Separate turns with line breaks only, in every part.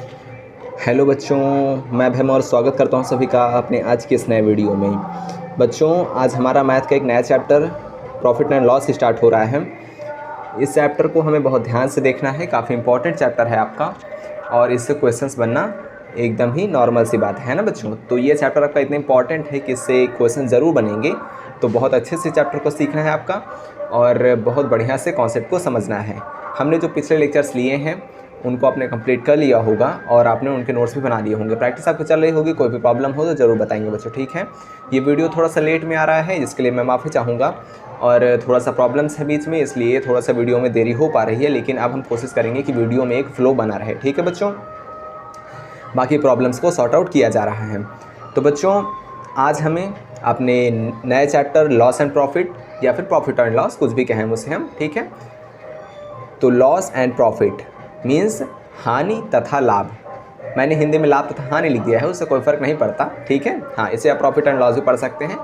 Hello बच्चों, मैं भैम और स्वागत करता हूं सभी का अपने आज के इस नए वीडियो में। बच्चों, आज हमारा मैथ का एक नया chapter profit and loss start हो रहा है। इस चैप्टर को हमें बहुत ध्यान से देखना है, काफ़ी इंपॉर्टेंट चैप्टर है आपका और इससे क्वेश्चंस बनना एकदम ही नॉर्मल सी बात है ना बच्चों। तो ये चैप्टर आपका इतना इंपॉर्टेंट है कि इससे क्वेश्चन ज़रूर बनेंगे, तो बहुत अच्छे से चैप्टर को सीखना है आपका और बहुत बढ़िया से कॉन्सेप्ट को समझना है। हमने जो पिछले लेक्चर्स लिए हैं उनको आपने कंप्लीट कर लिया होगा और आपने उनके नोट्स भी बना लिए होंगे, प्रैक्टिस आपको चल रही होगी। कोई भी प्रॉब्लम हो तो ज़रूर बताएंगे बच्चों, ठीक है। ये वीडियो थोड़ा सा लेट में आ रहा है जिसके लिए मैं माफ़ी चाहूँगा और थोड़ा सा प्रॉब्लम्स है बीच में, इसलिए थोड़ा सा वीडियो में देरी हो पा रही है, लेकिन अब हम कोशिश करेंगे कि वीडियो में एक फ़्लो बना रहे, ठीक है बच्चों। बाकी प्रॉब्लम्स को सॉर्ट आउट किया जा रहा है। तो बच्चों, आज हमें अपने नए चैप्टर लॉस एंड प्रॉफिट या फिर प्रॉफिट एंड लॉस, कुछ भी कहें उसे हम, ठीक है। तो लॉस एंड प्रॉफिट मीन्स हानि तथा लाभ। मैंने हिंदी में लाभ तथा हानि लिख दिया है, उससे कोई फ़र्क नहीं पड़ता, ठीक है। हाँ, इसे आप प्रॉफिट एंड लॉस भी पढ़ सकते हैं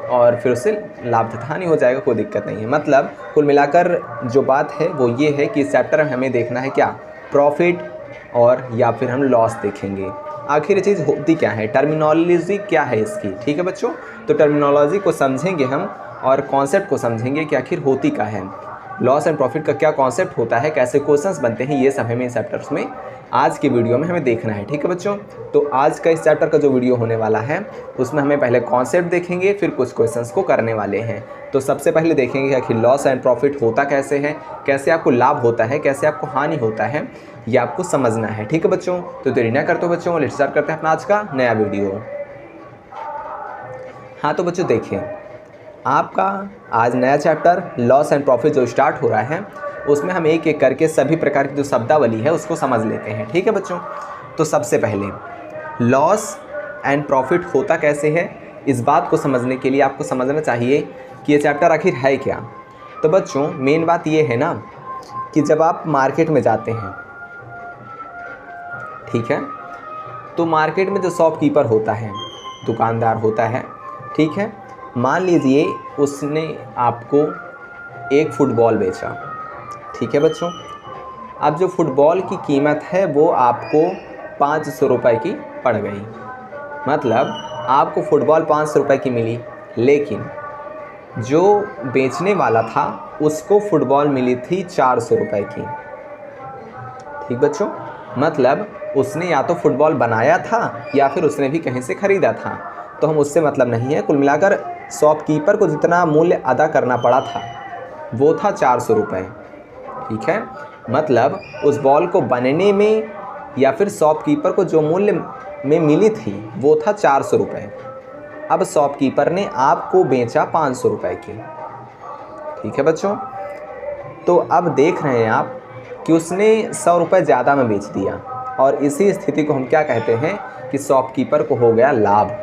और फिर उससे लाभ तथा हानि हो जाएगा, कोई दिक्कत नहीं है। मतलब कुल मिलाकर जो बात है वो ये है कि इस चैप्टर में हमें देखना है क्या, प्रॉफिट और या फिर हम लॉस देखेंगे। आखिर ये चीज़ होती क्या है, टर्मिनोलॉजी क्या है इसकी, ठीक है बच्चों। तो टर्मिनोलॉजी को समझेंगे हम और कॉन्सेप्ट को समझेंगे कि आखिर होती क्या है, लॉस एंड प्रॉफिट का क्या कॉन्सेप्ट होता है, कैसे क्वेश्चंस बनते हैं, ये सब हमें इस चैप्टर्स में आज के वीडियो में हमें देखना है, ठीक है बच्चों। तो आज का इस चैप्टर का जो वीडियो होने वाला है उसमें हमें पहले कॉन्सेप्ट देखेंगे, फिर कुछ क्वेश्चंस को करने वाले हैं। तो सबसे पहले देखेंगे कि आखिर लॉस एंड प्रॉफिट होता कैसे है, कैसे आपको लाभ होता है, कैसे आपको हानि होता है, ये आपको समझना है, ठीक है बच्चों। तो देरी ना करते हो बच्चों, लेट्स स्टार्ट करते हैं अपना आज का नया वीडियो। हाँ तो बच्चों देखिए, आपका आज नया चैप्टर लॉस एंड प्रॉफिट जो स्टार्ट हो रहा है उसमें हम एक एक करके सभी प्रकार की जो शब्दावली है उसको समझ लेते हैं, ठीक है बच्चों। तो सबसे पहले लॉस एंड प्रॉफिट होता कैसे है, इस बात को समझने के लिए आपको समझना चाहिए कि ये चैप्टर आखिर है क्या। तो बच्चों, मेन बात ये है ना कि जब आप मार्केट में जाते हैं, ठीक है, तो मार्केट में जो शॉपकीपर होता है, दुकानदार होता है, ठीक है, मान लीजिए उसने आपको एक फुटबॉल बेचा, ठीक है बच्चों। अब जो फुटबॉल की कीमत है वो आपको 500 रुपये की पड़ गई, मतलब आपको फुटबॉल 500 रुपये की मिली, लेकिन जो बेचने वाला था उसको फुटबॉल मिली थी 400 रुपये की, ठीक बच्चों। मतलब उसने या तो फुटबॉल बनाया था या फिर उसने भी कहीं से ख़रीदा था, तो हम उससे मतलब नहीं है। कुल मिलाकर शॉपकीपर को जितना मूल्य अदा करना पड़ा था वो था 400 रुपये, ठीक है। मतलब उस बॉल को बनने में या फिर शॉपकीपर को जो मूल्य में मिली थी वो था 400 रुपये। अब शॉपकीपर ने आपको बेचा 500 रुपये की, ठीक है बच्चों। तो अब देख रहे हैं आप कि उसने 100 रुपये ज़्यादा में बेच दिया और इसी स्थिति को हम क्या कहते हैं कि शॉपकीपर को हो गया लाभ,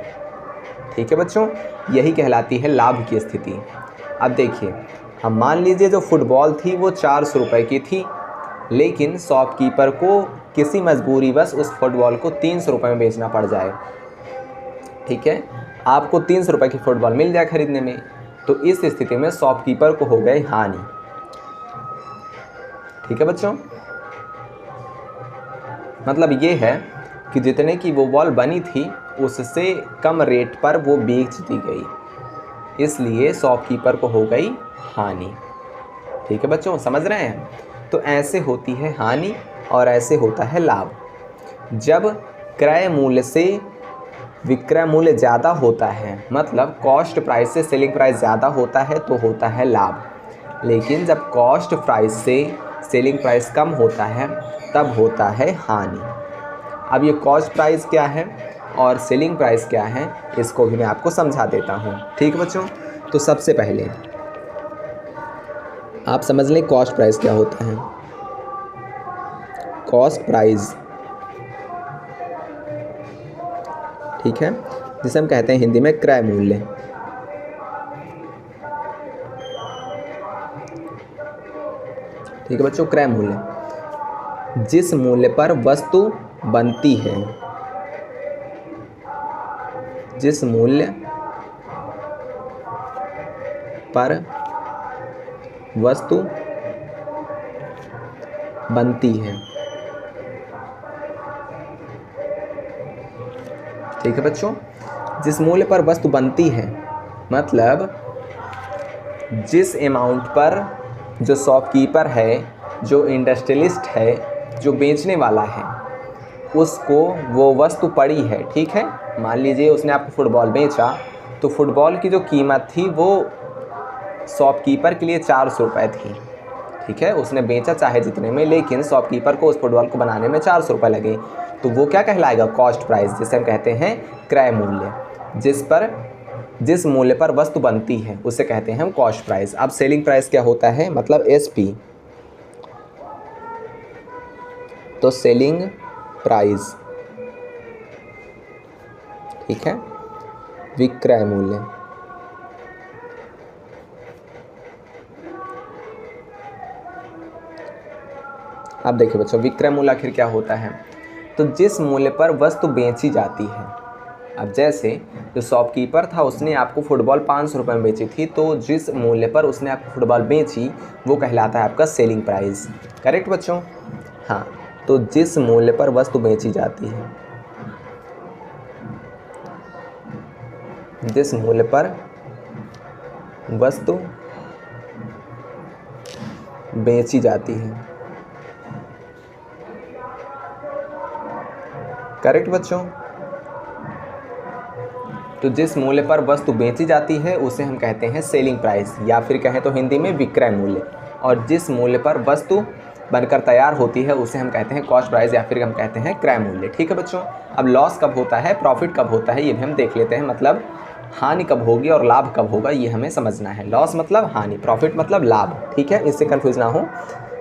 ठीक है बच्चों। यही कहलाती है लाभ की स्थिति। अब देखिए, हम मान लीजिए जो फुटबॉल थी वो 400 रुपये की थी, लेकिन शॉपकीपर को किसी मजबूरीवश उस फुटबॉल को 300 रुपये में बेचना पड़ जाए, ठीक है। आपको 300 रुपये की फुटबॉल मिल जाए खरीदने में, तो इस स्थिति में शॉपकीपर को हो गई हानि, ठीक है बच्चों। मतलब ये है कि जितने की वो बॉल बनी थी उससे कम रेट पर वो बेच दी गई, इसलिए शॉपकीपर को हो गई हानि, ठीक है बच्चों, समझ रहे हैं। तो ऐसे होती है हानि और ऐसे होता है लाभ। जब क्रय मूल्य से विक्रय मूल्य ज़्यादा होता है, मतलब कॉस्ट प्राइस से सेलिंग प्राइस ज़्यादा होता है तो होता है लाभ, लेकिन जब कॉस्ट प्राइस से सेलिंग प्राइस कम होता है तब होता है हानि। अब ये कॉस्ट प्राइस क्या है और सेलिंग प्राइस क्या है, इसको भी मैं आपको समझा देता हूँ, ठीक है बच्चों। तो सबसे पहले आप समझ लें कॉस्ट प्राइस क्या होता है। कॉस्ट प्राइस, ठीक है, जिसे हम कहते हैं हिंदी में क्रय मूल्य, ठीक है बच्चों। क्रय मूल्य जिस मूल्य पर वस्तु बनती है, जिस मूल्य पर वस्तु बनती है, ठीक है बच्चों। जिस मूल्य पर वस्तु बनती है, मतलब जिस अमाउंट पर जो शॉपकीपर है, जो इंडस्ट्रियलिस्ट है, जो बेचने वाला है, उसको वो वस्तु पड़ी है, ठीक है। मान लीजिए उसने आपको फुटबॉल बेचा, तो फुटबॉल की जो कीमत थी वो शॉपकीपर के लिए 400 रुपये थी, ठीक है। उसने बेचा चाहे जितने में, लेकिन शॉपकीपर को उस फुटबॉल को बनाने में 400 रुपये लगे, तो वो क्या कहलाएगा? कॉस्ट प्राइस, जिसे हम कहते हैं क्रय मूल्य। जिस मूल्य पर वस्तु बनती है उसे कहते हैं हम कॉस्ट प्राइस। अब सेलिंग प्राइस क्या होता है? मतलब SP। तो सेलिंग प्राइस, ठीक है, विक्रय मूल्य। अब देखिए बच्चों, विक्रय मूल्य आखिर क्या होता है? तो जिस मूल्य पर वस्तु बेची जाती है। अब जैसे जो शॉपकीपर था उसने आपको फुटबॉल 500 रुपये में बेची थी, तो जिस मूल्य पर उसने आपको फुटबॉल बेची वो कहलाता है आपका सेलिंग प्राइस। करेक्ट बच्चों? हाँ, तो जिस मूल्य पर वस्तु बेची जाती है, जिस मूल्य पर वस्तु बेची जाती है। करेक्ट बच्चों? तो जिस मूल्य पर वस्तु बेची जाती है उसे हम कहते हैं सेलिंग प्राइस, या फिर कहें तो हिंदी में विक्रय मूल्य। और जिस मूल्य पर वस्तु बनकर तैयार होती है उसे हम कहते हैं कॉस्ट प्राइस, या फिर हम कहते हैं क्रय मूल्य। ठीक है बच्चों? अब लॉस कब होता है, प्रॉफिट कब होता है, ये भी हम देख लेते हैं। मतलब हानि कब होगी और लाभ कब होगा, ये हमें समझना है। लॉस मतलब हानि, प्रॉफिट मतलब लाभ। ठीक है, इससे कन्फ्यूज ना हो।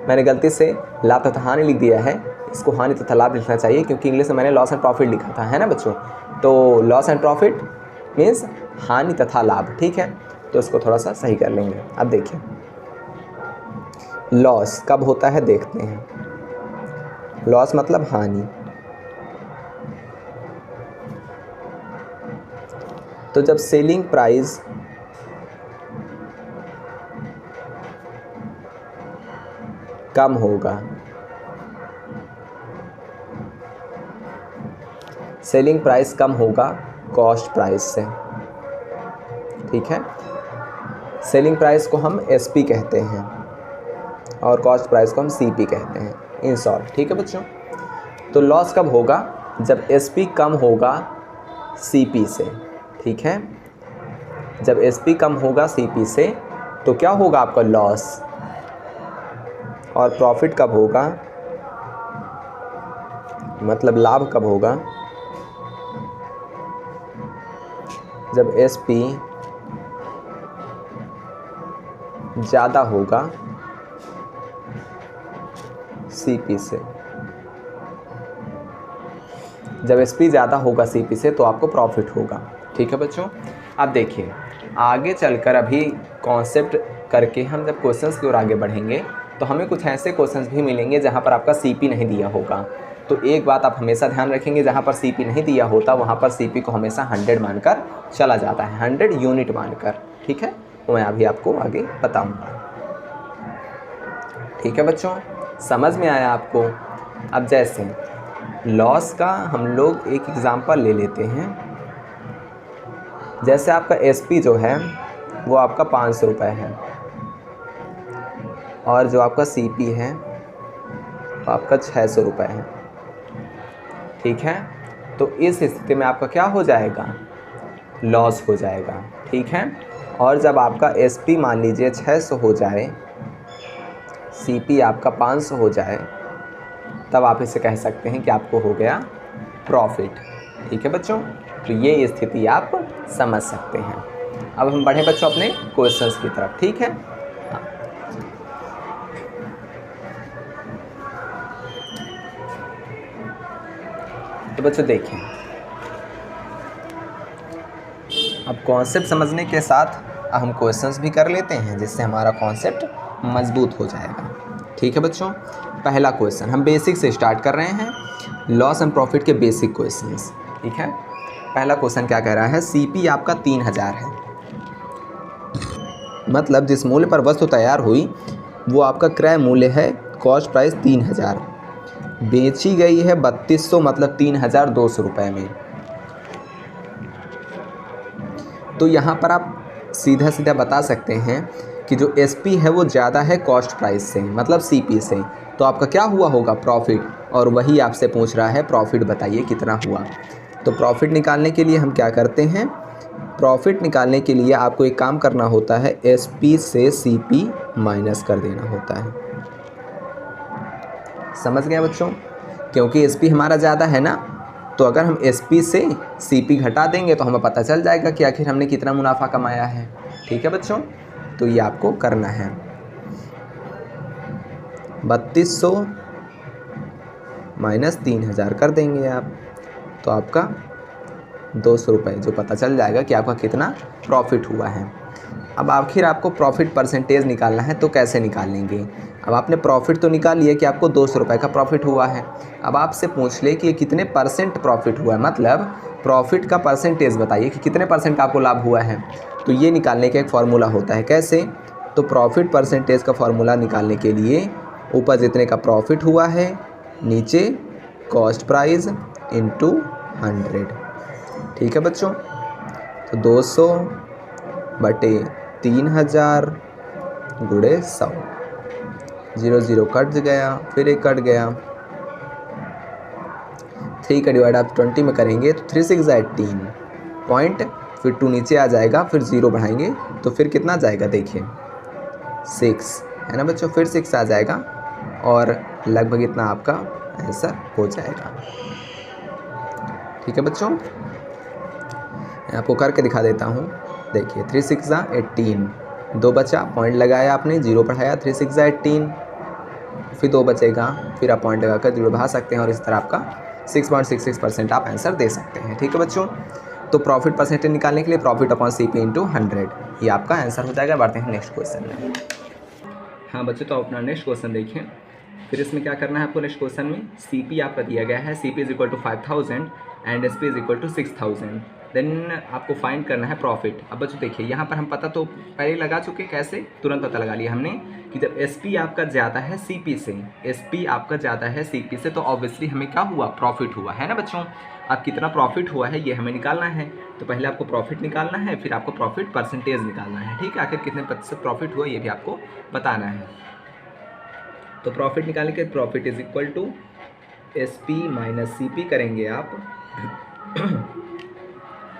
मैंने गलती से लाभ तथा हानि लिख दिया है, इसको हानि तथा लाभ लिखना चाहिए, क्योंकि इंग्लिश में मैंने लॉस एंड प्रॉफिट लिखा था, है ना बच्चों। तो लॉस एंड प्रॉफिट मीन्स हानि तथा लाभ। ठीक है, तो इसको थोड़ा सा सही कर लेंगे। अब देखिए लॉस कब होता है, देखते हैं। लॉस मतलब हानि। तो जब सेलिंग प्राइस कम होगा, सेलिंग प्राइस कम होगा कॉस्ट प्राइस से। ठीक है, सेलिंग प्राइस को हम SP कहते हैं और कॉस्ट प्राइस को हम CP कहते हैं, इन शॉर्ट। ठीक है बच्चों? तो लॉस कब होगा, जब SP कम होगा CP से। ठीक है, जब SP कम होगा CP से तो क्या होगा आपका लॉस। और प्रॉफिट कब होगा, मतलब लाभ कब होगा, जब SP ज़्यादा होगा CP से। जब SP ज़्यादा होगा CP से तो आपको प्रॉफिट होगा। ठीक है बच्चों? अब देखिए आगे चलकर अभी कॉन्सेप्ट करके हम जब क्वेश्चंस की ओर आगे बढ़ेंगे तो हमें कुछ ऐसे क्वेश्चंस भी मिलेंगे जहाँ पर आपका CP नहीं दिया होगा। तो एक बात आप हमेशा ध्यान रखेंगे, जहाँ पर CP नहीं दिया होता वहाँ पर CP को हमेशा 100 मानकर चला जाता है, 100 यूनिट मानकर। ठीक है, तो मैं अभी आपको आगे बताऊँगा। ठीक है बच्चों, समझ में आया आपको? अब जैसे लॉस का हम लोग एक एग्ज़ाम्पल ले लेते हैं। जैसे आपका SP जो है वो आपका 500 रुपये है और जो आपका CP है वो आपका 600 रुपये है। ठीक है, तो इस स्थिति में आपका क्या हो जाएगा, लॉस हो जाएगा। ठीक है, और जब आपका SP मान लीजिए 600 हो जाए, CP आपका 500 हो जाए, तब आप इसे कह सकते हैं कि आपको हो गया प्रॉफिट। ठीक है बच्चों? तो ये स्थिति आप समझ सकते हैं। अब हम बढ़े बच्चों अपने क्वेश्चंस की तरफ। ठीक है, हाँ। तो बच्चों देखिए, अब कॉन्सेप्ट समझने के साथ हम क्वेश्चंस भी कर लेते हैं, जिससे हमारा कॉन्सेप्ट मजबूत हो जाएगा। ठीक है बच्चों? पहला क्वेश्चन हम बेसिक से स्टार्ट कर रहे हैं, लॉस एंड प्रॉफिट के बेसिक क्वेश्चंस। ठीक है, पहला क्वेश्चन क्या कह रहा है, CP आपका 3000 है, मतलब जिस मूल्य पर वस्तु तैयार हुई वो आपका क्रय मूल्य है, कॉस्ट प्राइस 3000, बेची गई है 3200 मतलब 3200 रुपये में। तो यहाँ पर आप सीधा सीधा बता सकते हैं कि जो SP है वो ज़्यादा है कॉस्ट प्राइस से, मतलब CP से, तो आपका क्या हुआ होगा, प्रॉफिट। और वही आपसे पूछ रहा है प्रॉफिट बताइए कितना हुआ। तो प्रॉफिट निकालने के लिए हम क्या करते हैं, प्रॉफिट निकालने के लिए आपको एक काम करना होता है, SP से CP माइनस कर देना होता है। समझ गए बच्चों, क्योंकि SP हमारा ज़्यादा है ना, तो अगर हम SP से CP घटा देंगे तो हमें पता चल जाएगा कि आखिर हमने कितना मुनाफा कमाया है। ठीक है बच्चों, तो ये आपको करना है। 3200 माइनस 3000 कर देंगे आप, तो आपका 200 रुपये जो पता चल जाएगा कि आपका कितना प्रॉफिट हुआ है। अब आखिर आपको प्रॉफिट परसेंटेज निकालना है, तो कैसे निकालेंगे। अब आपने प्रॉफिट तो निकाल लिया कि आपको 200 रुपये का प्रॉफिट हुआ है। अब आपसे पूछ ले कि कितने % प्रॉफिट हुआ है, मतलब प्रॉफिट का परसेंटेज बताइए कि कितने % का आपको लाभ हुआ है। तो ये निकालने का एक फार्मूला होता है, कैसे, तो प्रॉफिट परसेंटेज का फार्मूला निकालने के लिए ऊपर जितने का प्रॉफिट हुआ है, नीचे कॉस्ट प्राइस इंटू 100। ठीक है बच्चों, तो 200 बटे 3000 गुणे 100, 0 0 कट गया, फिर एक कट गया, 3 का डिवाइड आप 20 में करेंगे तो 3 6 18 पॉइंट, फिर 2 नीचे आ जाएगा, फिर 0 बढ़ाएंगे तो फिर कितना जाएगा, देखिए 6 है ना बच्चों, फिर 6 आ जाएगा और लगभग इतना आपका आंसर हो जाएगा। ठीक है बच्चों, मैं आपको करके दिखा देता हूँ। देखिए 3 6 18, 2 बचा, पॉइंट लगाया आपने, 0 बढ़ाया, 3 6 18, फिर 2 बचेगा, फिर आप पॉइंट लगाकर 0 बढ़ा सकते हैं और इस तरह आपका 6.66% आप आंसर दे सकते हैं। ठीक है बच्चों, तो प्रॉफिट परसेंटेज निकालने के लिए प्रॉफिट अपॉन CP इंटू 100 ये आपका आंसर हो जाएगा। बढ़ते हैं नेक्स्ट क्वेश्चन में। हाँ बच्चों, तो अपना नेक्स्ट क्वेश्चन देखिए। फिर इसमें क्या करना है आपको, नेक्स्ट क्वेश्चन में CP आपका दिया गया है, CP is equal to 5000 and SP is equal to 6000। Then आपको फाइंड करना है प्रॉफिट। अब बच्चों देखिए, यहाँ पर हम पता तो पहले लगा चुके, कैसे, तुरंत पता लगा लिया हमने कि जब SP आपका ज़्यादा है CP से, SP आपका ज़्यादा है CP से, तो ऑब्वियसली हमें क्या हुआ, प्रॉफिट हुआ है ना बच्चों। अब कितना प्रॉफिट हुआ है ये हमें निकालना है, तो पहले आपको प्रॉफिट निकालना है, फिर आपको प्रॉफिट परसेंटेज निकालना है। ठीक है, आखिर कितने % प्रॉफिट हुआ ये भी आपको बताना है। तो प्रॉफिट निकालने के profit is equal to SP minus CP करेंगे आप।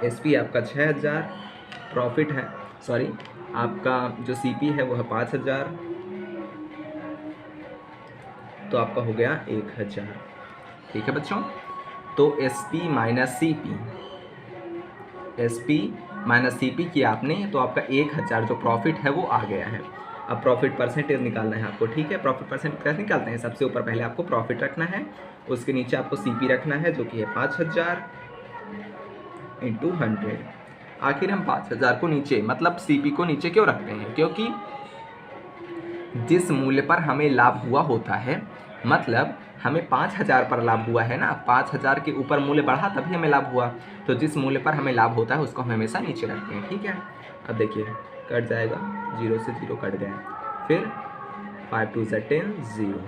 SP आपका 6000 प्रॉफिट है, सॉरी आपका जो CP है वो है 5000, तो आपका हो गया 1000। ठीक है बच्चों, तो SP माइनस CP किया आपने, तो आपका 1000 जो प्रॉफिट है वो आ गया है। अब प्रॉफिट परसेंटेज निकालना है आपको। ठीक है, प्रॉफिट परसेंटेज कैसे निकालते हैं, सबसे ऊपर पहले आपको प्रॉफिट रखना है, उसके नीचे आपको CP रखना है जो कि है 5000 इंटू 100। आखिर हम 5000 को नीचे, मतलब CP को नीचे क्यों रखते हैं, क्योंकि जिस मूल्य पर हमें लाभ हुआ होता है, मतलब हमें 5000 पर लाभ हुआ है ना, 5000 के ऊपर मूल्य बढ़ा तभी हमें लाभ हुआ, तो जिस मूल्य पर हमें लाभ होता है उसको हम हमेशा नीचे रखते हैं। ठीक है, अब देखिए कट जाएगा, 0 से 0 कट गया, फिर 5 2 10 0,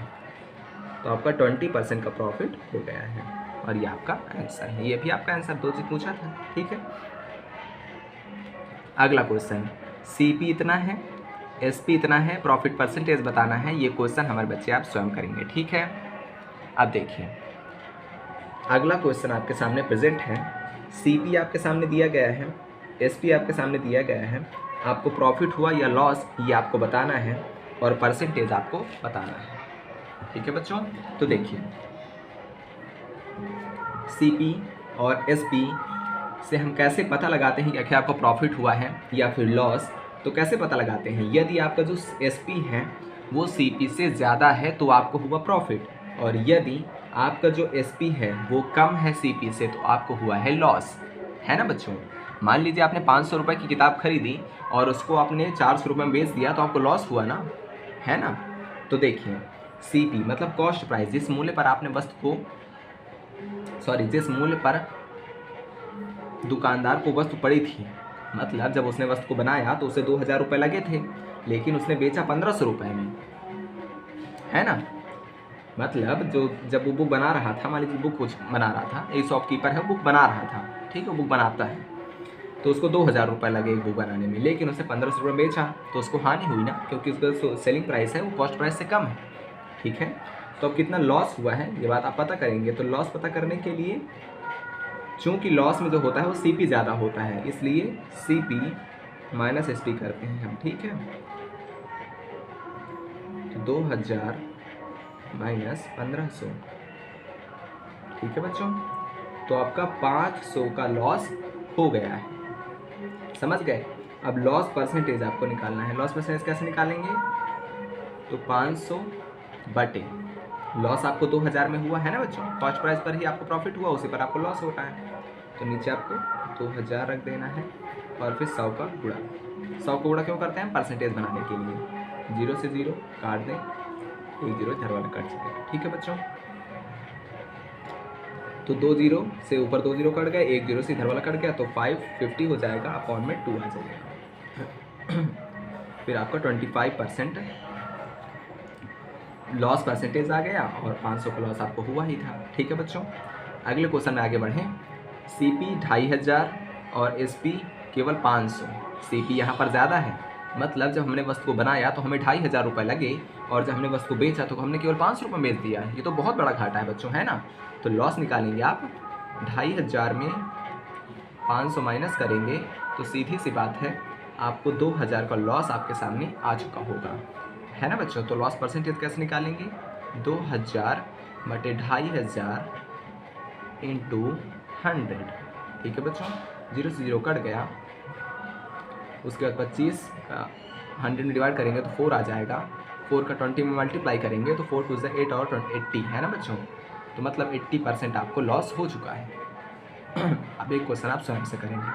तो आपका 20% का प्रॉफिट हो गया है और ये आपका आंसर है। ये भी आपका आंसर, 2 चीज पूछा था। ठीक है, अगला क्वेश्चन, CP इतना है, SP इतना है, प्रॉफिट परसेंटेज बताना है। ये क्वेश्चन हमारे बच्चे आप स्वयं करेंगे। ठीक है, अब देखिए अगला क्वेश्चन आपके सामने प्रेजेंट है। CP आपके सामने दिया गया है, SP आपके सामने दिया गया है, आपको प्रॉफिट हुआ या लॉस ये आपको बताना है और परसेंटेज आपको बताना है। ठीक है बच्चों, तो देखिए CP और SP से हम कैसे पता लगाते हैं कि आखिर आपको प्रॉफिट हुआ है या फिर लॉस, तो कैसे पता लगाते हैं, यदि आपका जो SP है वो CP से ज़्यादा है तो आपको हुआ प्रॉफिट, और यदि आपका जो SP है वो कम है CP से तो आपको हुआ है लॉस, है ना बच्चों। मान लीजिए आपने 500 रुपये की किताब खरीदी और उसको आपने 400 रुपये में बेच दिया, तो आपको लॉस हुआ ना, है ना। तो देखिए CP मतलब कॉस्ट प्राइस, जिस मूल्य पर आपने वस्तु को, जिस मूल्य पर दुकानदार को वस्तु पड़ी थी, मतलब जब उसने वस्तु को बनाया तो उसे 2000 रुपये लगे थे, लेकिन उसने बेचा 1500 रुपये में, है ना। मतलब जो जब वो बुक बना रहा था, मान लीजिए बुक कुछ बना रहा था, एक शॉपकीपर है बुक बना रहा था, ठीक है, बुक बनाता है, तो उसको 2000 रुपये लगे एक बुक बनाने में, लेकिन उसे 1500 रुपये बेचा तो उसको हानि हुई ना, क्योंकि उसका सेलिंग प्राइस है वो कॉस्ट प्राइस से कम है। ठीक है, तो अब कितना लॉस हुआ है ये बात आप पता करेंगे। तो लॉस पता करने के लिए, चूँकि लॉस में जो होता है वो CP ज़्यादा होता है, इसलिए CP माइनस SP करते हैं हम। ठीक है, तो 2000 माइनस 1500। ठीक है बच्चों, तो आपका 500 का लॉस हो गया है, समझ गए। अब लॉस परसेंटेज आपको निकालना है। लॉस परसेंटेज कैसे निकालेंगे, तो 500 बटे लॉस आपको 2000 में हुआ है ना बच्चों, कॉस्ट प्राइस पर ही आपको प्रॉफिट हुआ, उसी पर आपको लॉस होता है। तो नीचे आपको 2000 रख देना है और फिर 100 का गुणा। 100 का गुणा क्यों करते हैं, परसेंटेज बनाने के लिए। 0 से 0 काट दें, 1 0 इधर वाला कट जाएगा। ठीक है बच्चों, तो 2 0 से ऊपर 2 0 कट गए, 1 0 से इधर वाला कट गया, तो 550 हो जाएगा, अपॉन में 2 आ जाएगा। फिर आपका 25% लॉस परसेंटेज आ गया और 500 का लॉस आपको हुआ ही था। ठीक है बच्चों, अगले क्वेश्चन में आगे बढ़ें। CP 2500 और SP केवल 500। CP यहाँ पर ज़्यादा है, मतलब जब हमने वस्तु को बनाया तो हमें 2500 रुपये लगे, और जब हमने वस्तु को बेचा तो हमने केवल 500 रुपये बेच दिया। ये तो बहुत बड़ा घाटा है बच्चों, है ना। तो लॉस निकालेंगे आप, 2500 में 500 माइनस करेंगे तो सीधी सी बात है आपको 2000 का लॉस आपके सामने आ चुका होगा, है ना बच्चों। तो लॉस परसेंटेज कैसे निकालेंगे, 2000 बटे 2500 इंटू 100। ठीक है बच्चों, 0 से 0 कट गया, उसके बाद 25 का 100 में डिवाइड करेंगे तो 4 आ जाएगा, 4 का 20 में मल्टीप्लाई करेंगे तो 4 2 8 और 80, है ना बच्चों। तो मतलब 80% आपको लॉस हो चुका है। अब एक क्वेश्चन आप स्वयं से करेंगे।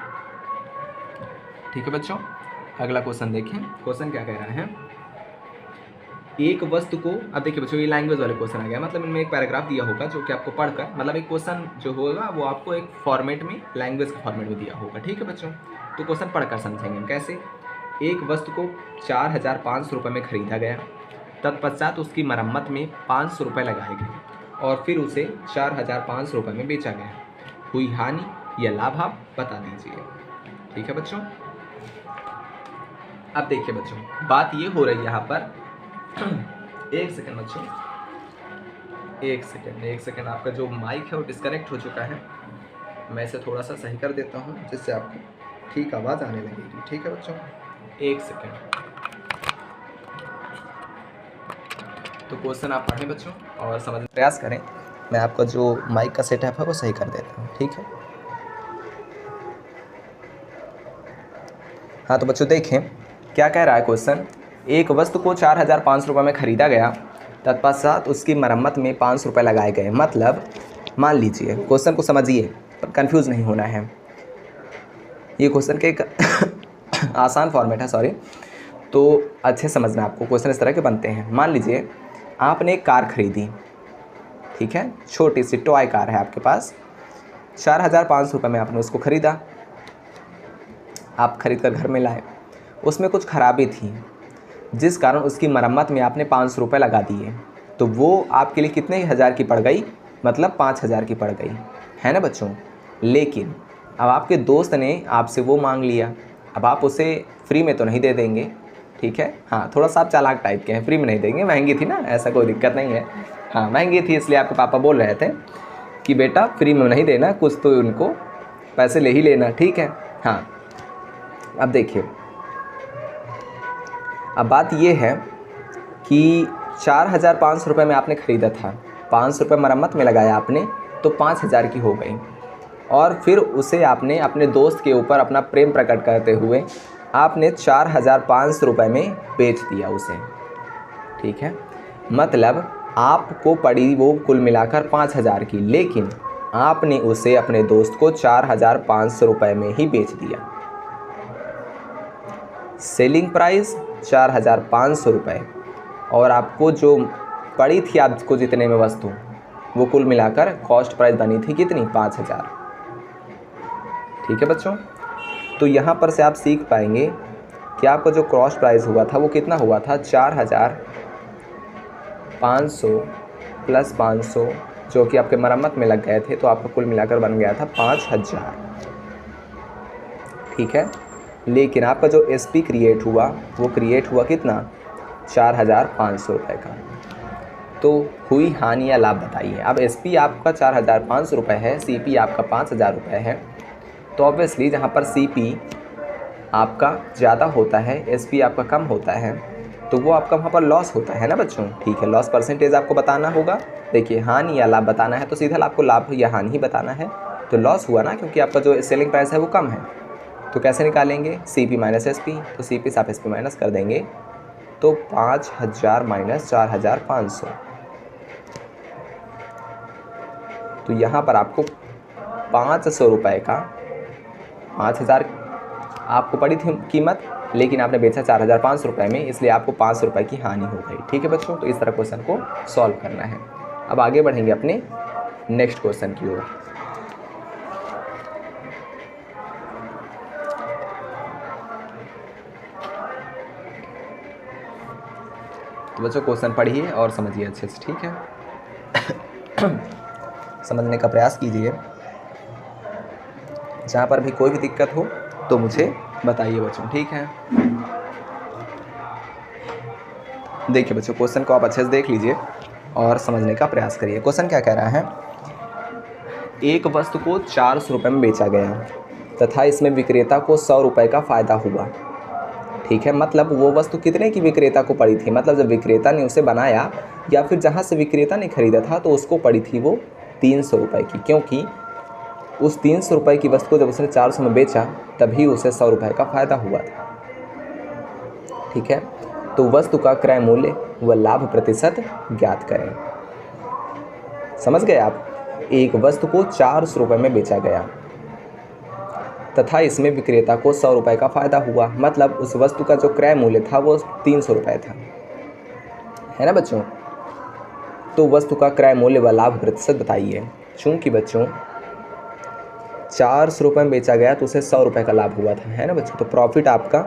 ठीक है बच्चों, अगला क्वेश्चन देखें। क्वेश्चन क्या कह रहा है, एक वस्तु को, अब देखिए बच्चों ये लैंग्वेज वाले क्वेश्चन आ गया, मतलब इनमें एक पैराग्राफ दिया होगा जो कि आपको पढ़कर, मतलब एक क्वेश्चन जो होगा वो आपको एक फॉर्मेट में, लैंग्वेज के फॉर्मेट में दिया होगा। ठीक है बच्चों, तो क्वेश्चन पढ़कर समझेंगे हम कैसे। एक वस्तु को 4500 रुपये में खरीदा गया, तत्पश्चात उसकी मरम्मत में 500 रुपये लगाए गए और फिर उसे 4500 रुपये में बेचा गया। हुई हानि या लाभ आप बता दीजिए। ठीक है बच्चों, अब देखिए बच्चों बात ये हो रही है यहाँ पर, एक सेकंड बच्चों, एक सेकंड, आपका जो माइक है वो डिस्कनेक्ट हो चुका है, मैं इसे थोड़ा सा सही कर देता हूँ जिससे आपको ठीक आवाज़ आने लगेगी। ठीक है बच्चों, एक सेकंड। तो क्वेश्चन आप पढ़ें बच्चों और समझने का प्रयास करें। मैं आपका जो माइक का सेटअप है वो सही कर देता हूँ। ठीक है, हाँ तो बच्चों देखें क्या कह रहा है क्वेश्चन। एक वस्तु को 4500 रुपये में ख़रीदा गया, तत्पश्चात उसकी मरम्मत में 500 रुपये लगाए गए। मतलब मान लीजिए, क्वेश्चन को समझिए पर कंफ्यूज नहीं होना है, ये क्वेश्चन के एक आसान फॉर्मेट है, सॉरी, तो अच्छे समझना आपको। क्वेश्चन इस तरह के बनते हैं। मान लीजिए आपने एक कार खरीदी, ठीक है, छोटी सी टॉय कार है आपके पास, 4500 रुपये में आपने उसको ख़रीदा। आप खरीद कर घर में लाए, उसमें कुछ खराबी थी जिस कारण उसकी मरम्मत में आपने 500 रुपये लगा दिए, तो वो आपके लिए कितने हज़ार की पड़ गई, मतलब 5000 की पड़ गई, है ना बच्चों। लेकिन अब आपके दोस्त ने आपसे वो मांग लिया, अब आप उसे फ्री में तो नहीं दे देंगे, ठीक है, हाँ थोड़ा सा आप चालाक टाइप के हैं, फ्री में नहीं देंगे, महंगी थी ना, ऐसा कोई दिक्कत नहीं है, हाँ महंगी थी इसलिए आपके पापा बोल रहे थे कि बेटा फ्री में नहीं देना, कुछ तो उनको पैसे ले ही लेना, ठीक है। हाँ अब देखिए, अब बात ये है कि 4500 रुपये में आपने ख़रीदा था, 500 रुपये मरम्मत में लगाया आपने, तो 5000 की हो गई, और फिर उसे आपने अपने दोस्त के ऊपर अपना प्रेम प्रकट करते हुए आपने 4500 रुपये में बेच दिया उसे, ठीक है। मतलब आपको पड़ी वो कुल मिलाकर 5000 की, लेकिन आपने उसे अपने दोस्त को 4500 रुपये में ही बेच दिया। सेलिंग प्राइस 4500 रुपये, और आपको जो पड़ी थी आपको जितने में वस्तु, वो कुल मिलाकर कॉस्ट प्राइस बनी थी कितनी, 5000, ठीक है बच्चों। तो यहाँ पर से आप सीख पाएंगे कि आपका जो कॉस्ट प्राइस हुआ था वो कितना हुआ था, 4500 प्लस 500 जो कि आपके मरम्मत में लग गए थे, तो आपका कुल मिलाकर बन गया था 5000, ठीक है। लेकिन आपका जो SP क्रिएट हुआ वो क्रिएट हुआ कितना, 4,500 रुपये का। तो हुई हानि या लाभ बताइए। अब SP आपका 4,500 रुपये है, CP आपका 5,000 रुपये है, तो ऑब्वियसली जहाँ पर CP आपका ज़्यादा होता है, SP आपका कम होता है, तो वो आपका वहाँ पर लॉस होता है ना बच्चों। ठीक है, लॉस परसेंटेज आपको बताना होगा। देखिए हानि या लाभ बताना है तो सीधा आपको लाभ या हानि ही बताना है। तो लॉस हुआ ना, क्योंकि आपका जो सेलिंग प्राइस है वो कम है। तो कैसे निकालेंगे, CP माइनस SP, तो CP से आप SP माइनस कर देंगे तो 5,000 माइनस 4,500, तो यहाँ पर आपको 500 रुपये का, 5,000 आपको पड़ी थी कीमत, लेकिन आपने बेचा 4,500 रुपये में, इसलिए आपको 500 रुपये की हानि हो गई। ठीक है बच्चों, तो इस तरह क्वेश्चन को सॉल्व करना है। अब आगे बढ़ेंगे अपने नेक्स्ट क्वेश्चन की ओर। तो बच्चों क्वेश्चन पढ़िए और समझिए अच्छे से, ठीक है। समझने का प्रयास कीजिए। जहाँ पर भी कोई भी दिक्कत हो तो मुझे बताइए बच्चों, ठीक है। देखिए बच्चों, क्वेश्चन को आप अच्छे से देख लीजिए और समझने का प्रयास करिए। क्वेश्चन क्या कह रहा है, एक वस्तु को 400 रुपये में बेचा गया तथा इसमें विक्रेता को 100 रुपये का फ़ायदा हुआ। ठीक है, मतलब वो वस्तु कितने की विक्रेता को पड़ी थी, मतलब जब विक्रेता ने उसे बनाया या फिर जहाँ से विक्रेता ने खरीदा था तो उसको पड़ी थी वो 300 रुपये की, क्योंकि उस 300 रुपये की वस्तु को जब उसने 400 में बेचा तभी उसे 100 रुपये का फ़ायदा हुआ था। ठीक है, तो वस्तु का क्रय मूल्य व लाभ प्रतिशत ज्ञात करें। समझ गए आप, एक वस्तु को 400 रुपये में बेचा गया तथा इसमें विक्रेता को 100 रुपये का फ़ायदा हुआ, मतलब उस वस्तु का जो क्रय मूल्य था वो 300 रुपये था, है ना बच्चों। तो वस्तु का क्रय मूल्य व लाभ प्रतिशत बताइए। चूँकि बच्चों 400 रुपये में बेचा गया तो उसे 100 रुपये का लाभ हुआ था, है ना बच्चों। तो प्रॉफिट आपका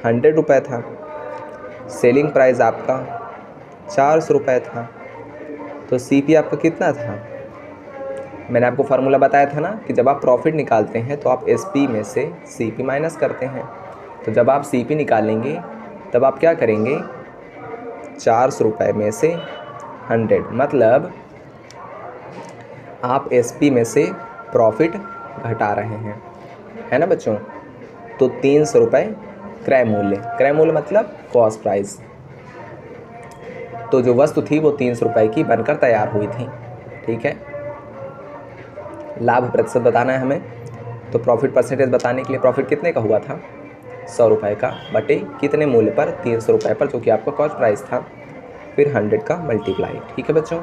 100 रुपये था, सेलिंग प्राइस आपका 400 रुपये था, तो CP आपका कितना था। मैंने आपको फार्मूला बताया था ना कि जब आप प्रॉफिट निकालते हैं तो आप SP में से CP माइनस करते हैं। तो जब आप CP निकालेंगे तब आप क्या करेंगे, 400 रुपये में से 100, मतलब आप SP में से प्रॉफिट घटा रहे हैं, है ना बच्चों। तो 300 रुपये क्रय मूल्य मतलब कॉस्ट प्राइस। तो जो वस्तु थी वो 300 रुपये की बनकर तैयार हुई थी। ठीक है, लाभ प्रतिशत बताना है हमें, तो प्रॉफिट परसेंटेज बताने के लिए प्रॉफिट कितने का हुआ था, 100 रुपये का, बटे कितने मूल्य पर, 300 रुपये पर, जो कि आपका कॉस्ट प्राइस था, फिर 100 का मल्टीप्लाई। ठीक है बच्चों,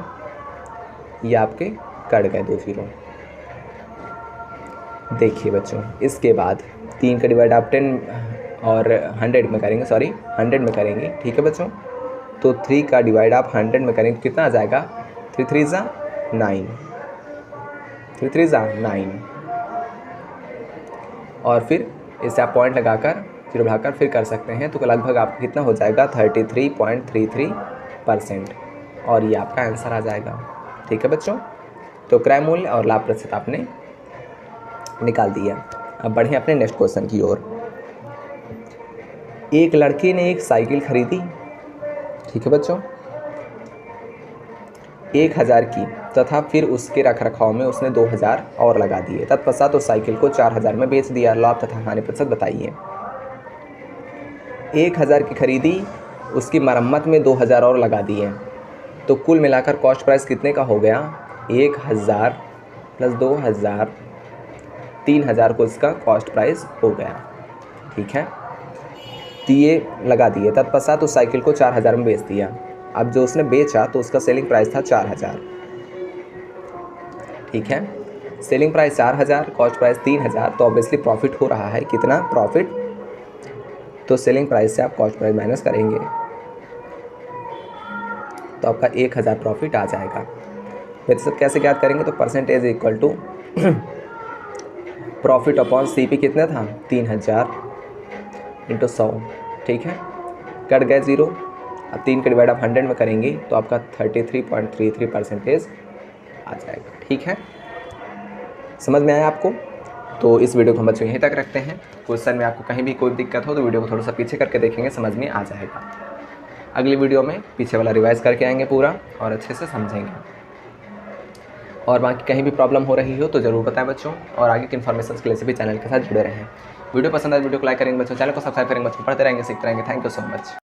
ये आपके कट गए 2 0। देखिए बच्चों, इसके बाद 3 का डिवाइड आप 10 और 100 में करेंगे, 100 में करेंगे। ठीक है बच्चों, तो 3 का डिवाइड आप 100 में करेंगे तो कितना आ जाएगा, 3 3 ज़ा 9, 3 3 ज़ा 9, और फिर इसे आप पॉइंट लगाकर 0 बढ़ाकर फिर कर सकते हैं, तो लगभग आपको कितना हो जाएगा, 33.33%, और ये आपका आंसर आ जाएगा। ठीक है बच्चों, तो क्रय मूल्य और लाभ प्रतिशत आपने निकाल दिया। अब बढ़ें अपने नेक्स्ट क्वेश्चन की ओर। एक लड़के ने एक साइकिल खरीदी, ठीक है बच्चों, 1000 की, तथा फिर उसके रखरखाव में उसने 2000 और लगा दिए। तत्पश्चात उस साइकिल को 4000 में बेच दिया। लाभ तथा हानि प्रतिशत बताइए। 1000 की खरीदी, उसकी मरम्मत में 2000 और लगा दिए, तो कुल मिलाकर कॉस्ट प्राइस कितने का हो गया, 1000 प्लस 2000, 3000 को इसका कॉस्ट प्राइस हो गया। ठीक है, दिए लगा दिए, तत्पश्चात उस साइकिल को 4000 में बेच दिया। अब जो उसने बेचा तो उसका सेलिंग प्राइस था 4000। ठीक है, सेलिंग प्राइस 4000, कॉस्ट प्राइस 3000, तो ऑब्वियसली प्रॉफिट हो रहा है। कितना प्रॉफिट, तो सेलिंग प्राइस से आप कॉस्ट प्राइस माइनस करेंगे तो आपका 1000 प्रॉफिट आ जाएगा। प्रतिशत कैसे ज्ञात करेंगे, तो percentage equal to profit upon CP कितना था, 3000 इंटू 100। ठीक है, कट गए 0। अब 3 का डिवाइड आप 100 में करेंगे तो आपका 33.33% आ जाएगा। ठीक है, समझ में आया आपको। तो इस वीडियो को हम बच्चों यहीं तक रखते हैं। क्वेश्चन में आपको कहीं भी कोई दिक्कत हो तो वीडियो को थोड़ा सा पीछे करके देखेंगे, समझ में आ जाएगा। अगली वीडियो में पीछे वाला रिवाइज करके आएंगे पूरा और अच्छे से समझेंगे। और बाकी कहीं भी प्रॉब्लम हो रही हो तो ज़रूर बताएं बच्चों, और आगे की इन्फॉर्मेशन के लिए भी चैनल के साथ जुड़े रहें। वीडियो पसंद आए वीडियो को लाइक करेंगे बच्चों, चैनल को सब्सक्राइब करेंगे बच्चों, पढ़ते रहेंगे, सीखते रहेंगे। Thank you so much.